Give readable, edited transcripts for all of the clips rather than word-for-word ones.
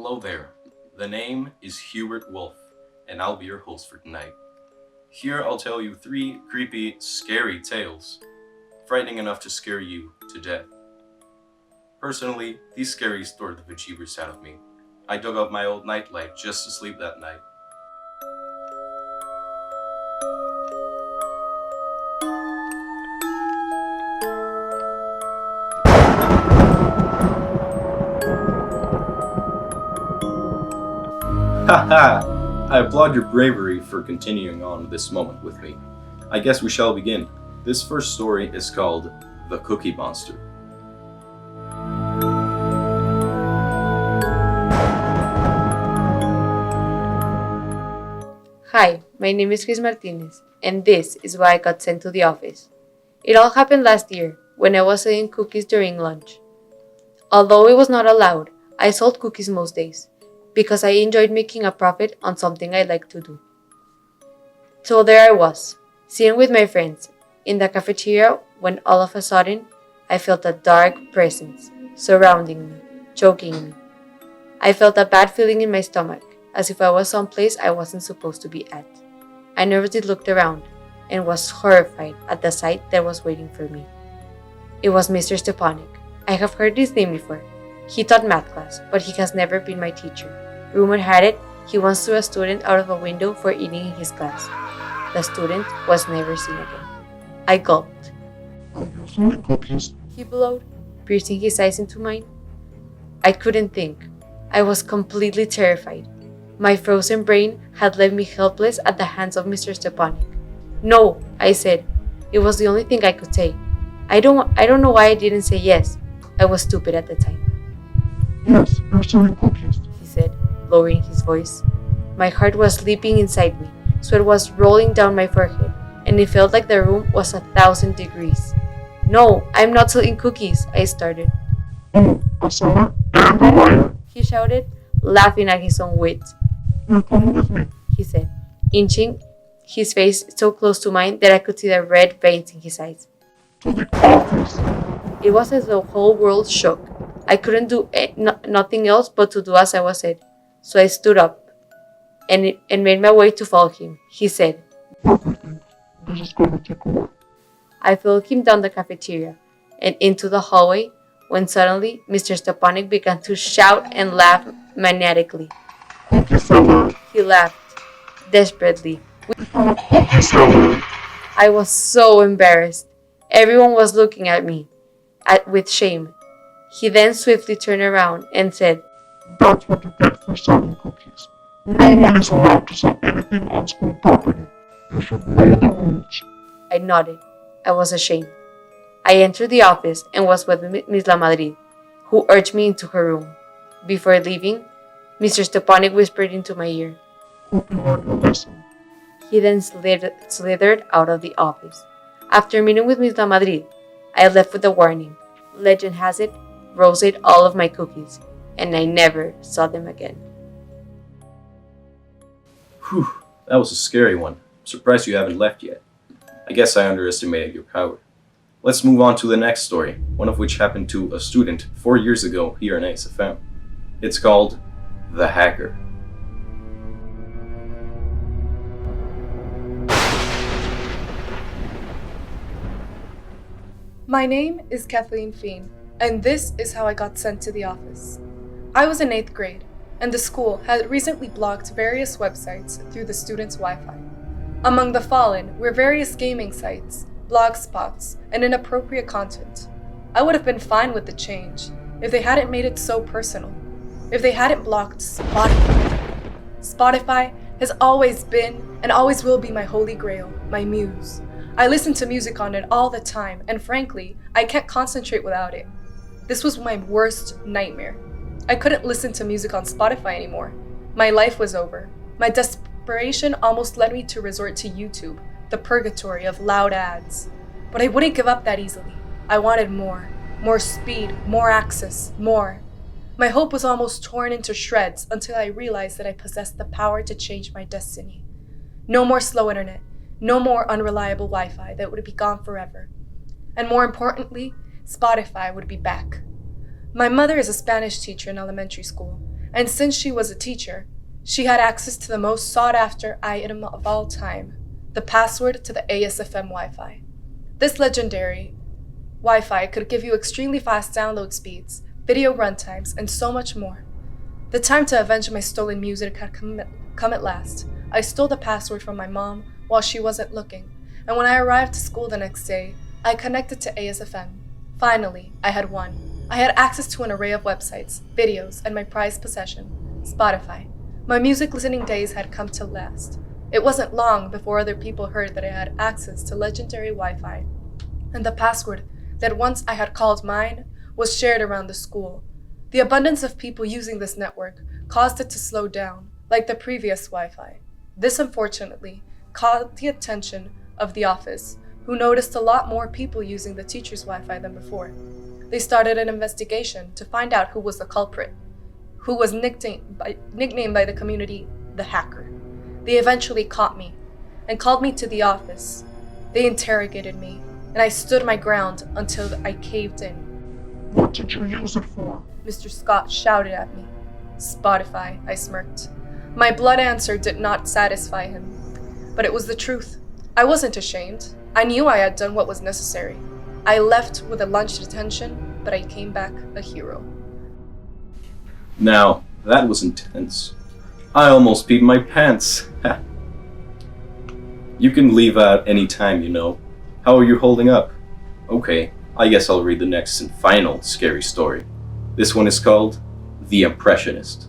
Hello there. The name is Hubert Wolf, and I'll be your host for tonight. Here I'll tell you 3 creepy, scary tales, frightening enough to scare you to death. Personally, these scaries scared the bejeebers out of me. I dug up my old nightlight just to sleep that night. Haha! I applaud your bravery for continuing on this moment with me. I guess we shall begin. This first story is called The Cookie Monster. Hi, my name is Ruiz Martinez, and this is why I got sent to the office. It all happened last year, when I was selling cookies during lunch. Although it was not allowed, I sold cookies most days, because I enjoyed making a profit on something I like to do. So there I was, sitting with my friends, in the cafeteria when all of a sudden, I felt a dark presence surrounding me, choking me. I felt a bad feeling in my stomach, as if I was someplace I wasn't supposed to be at. I nervously looked around, and was horrified at the sight that was waiting for me. It was Mr. Stepanek. I have heard his name before. He taught math class, but he has never been my teacher. Rumor had it, he once threw a student out of a window for eating in his class. The student was never seen again. I gulped. Are you selling cookies? He bellowed, piercing his eyes into mine. I couldn't think. I was completely terrified. My frozen brain had left me helpless at the hands of Mr. Stepanek. No, I said. It was the only thing I could say. I don't know why I didn't say yes. I was stupid at the time. Yes, you're selling cookies, He said, lowering his voice. My heart was leaping inside me, sweat was rolling down my forehead, and it felt like the room was 1,000 degrees. No, I'm not selling cookies, I started. Oh, a seller and a liar. He shouted, laughing at his own wit. You're coming with me. He said, inching his face so close to mine that I could see the red veins in his eyes. To the office. It was as though the whole world shook. I couldn't do nothing else but to do as I was said. So I stood up and made my way to follow him. He said, Everything. This is gonna take a while. I followed him down the cafeteria and into the hallway when suddenly Mr. Stepanek began to shout and laugh maniacally. Cookie seller. He laughed desperately. We found a cookie seller. I was so embarrassed. Everyone was looking at me with shame. He then swiftly turned around and said, That's what you get for selling cookies. No one is allowed to sell anything on school property. You should know the rules. I nodded. I was ashamed. I entered the office and was with Miss La Madrid, who urged me into her room. Before leaving, Mr. Stepanek whispered into my ear. Hope you learned your lesson. He then slithered out of the office. After meeting with Miss La Madrid, I left with a warning. Legend has it, Rose ate all of my cookies, and I never saw them again. Whew, that was a scary one. I'm surprised you haven't left yet. I guess I underestimated your power. Let's move on to the next story, one of which happened to a student 4 years ago here in ASFM. It's called The Hacker. My name is Kathleen Fein, and this is how I got sent to the office. I was in 8th grade, and the school had recently blocked various websites through the students' Wi-Fi. Among the fallen were various gaming sites, blog spots, and inappropriate content. I would have been fine with the change if they hadn't made it so personal, if they hadn't blocked Spotify. Spotify has always been and always will be my holy grail, my muse. I listen to music on it all the time, and frankly, I can't concentrate without it. This was my worst nightmare. I couldn't listen to music on Spotify anymore. My life was over. My desperation almost led me to resort to YouTube, the purgatory of loud ads. But I wouldn't give up that easily. I wanted more speed, more access, more. My hope was almost torn into shreds until I realized that I possessed the power to change my destiny. No more slow internet. No more unreliable Wi-Fi that would be gone forever. And more importantly, Spotify would be back. My mother is a Spanish teacher in elementary school. And since she was a teacher, she had access to the most sought-after item of all time, the password to the ASFM Wi-Fi. This legendary Wi-Fi could give you extremely fast download speeds, video runtimes, and so much more. The time to avenge my stolen music had come at last. I stole the password from my mom while she wasn't looking, and when I arrived to school the next day, I connected to ASFM. Finally, I had won. I had access to an array of websites, videos, and my prized possession, Spotify. My music listening days had come to last. It wasn't long before other people heard that I had access to legendary Wi-Fi, and the password that once I had called mine was shared around the school. The abundance of people using this network caused it to slow down, like the previous Wi-Fi. This, unfortunately, caught the attention of the office, who noticed a lot more people using the teacher's Wi-Fi than before. They started an investigation to find out who was the culprit, who was nicknamed by the community the hacker. They eventually caught me and called me to the office. They interrogated me, and I stood my ground until I caved in. What did you use it for? Mr. Scott shouted at me. Spotify, I smirked. My blunt answer did not satisfy him, but it was the truth. I wasn't ashamed. I knew I had done what was necessary. I left with a lunch detention, but I came back a hero. Now, that was intense. I almost peed my pants. You can leave out any time, you know. How are you holding up? Okay, I guess I'll read the next and final scary story. This one is called The Impressionist.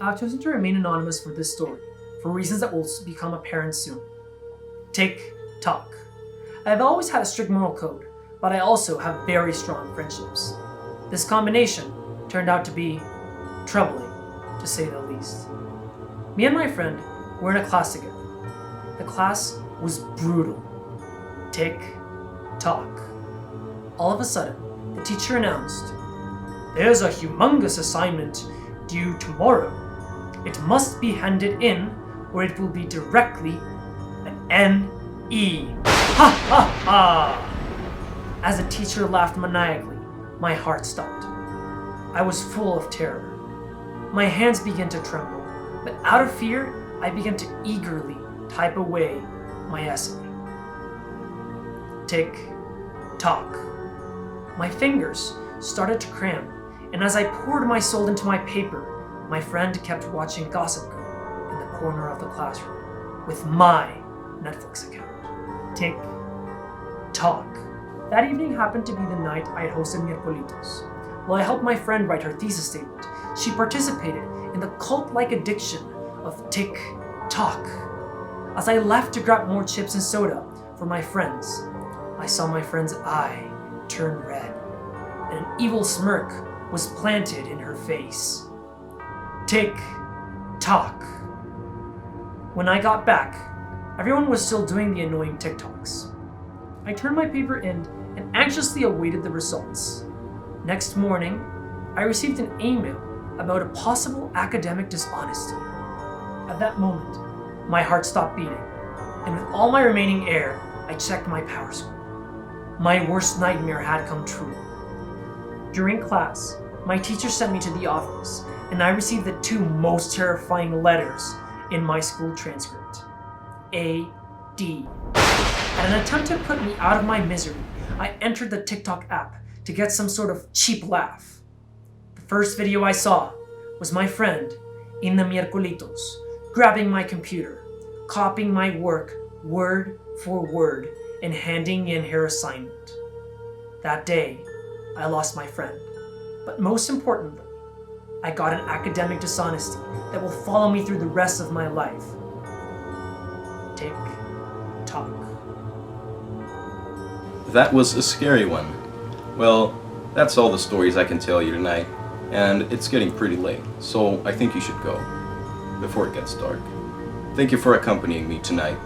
I've chosen to remain anonymous for this story, for reasons that will become apparent soon. Tick-tock. I've always had a strict moral code, but I also have very strong friendships. This combination turned out to be troubling, to say the least. Me and my friend were in a class together. The class was brutal. Tick-tock. All of a sudden, the teacher announced, "There's a humongous assignment due tomorrow. It must be handed in, or it will be directly an N.E. Ha ha ha!" As the teacher laughed maniacally, my heart stopped. I was full of terror. My hands began to tremble, but out of fear, I began to eagerly type away my essay. Tick-tock. My fingers started to cramp, and as I poured my soul into my paper, my friend kept watching Gossip Girl in the corner of the classroom with my Netflix account. Tick-tock. That evening happened to be the night I had hosted Miércolitos. While I helped my friend write her thesis statement, she participated in the cult-like addiction of tick-tock. As I left to grab more chips and soda for my friends, I saw my friend's eye turn red, and an evil smirk was planted in her face. Tick-tock. When I got back, everyone was still doing the annoying TikToks. I turned my paper in and anxiously awaited the results. Next morning, I received an email about a possible academic dishonesty. At that moment, my heart stopped beating, and with all my remaining air, I checked my power score. My worst nightmare had come true. During class, my teacher sent me to the office, and I received the two most terrifying letters in my school transcript. A.D. In an attempt to put me out of my misery, I entered the TikTok app to get some sort of cheap laugh. The first video I saw was my friend, in the Miércolitos, grabbing my computer, copying my work word for word, and handing in her assignment. That day, I lost my friend, but most importantly, I got an academic dishonesty that will follow me through the rest of my life. Tick-tock. That was a scary one. Well, that's all the stories I can tell you tonight, and it's getting pretty late, so I think you should go, before it gets dark. Thank you for accompanying me tonight.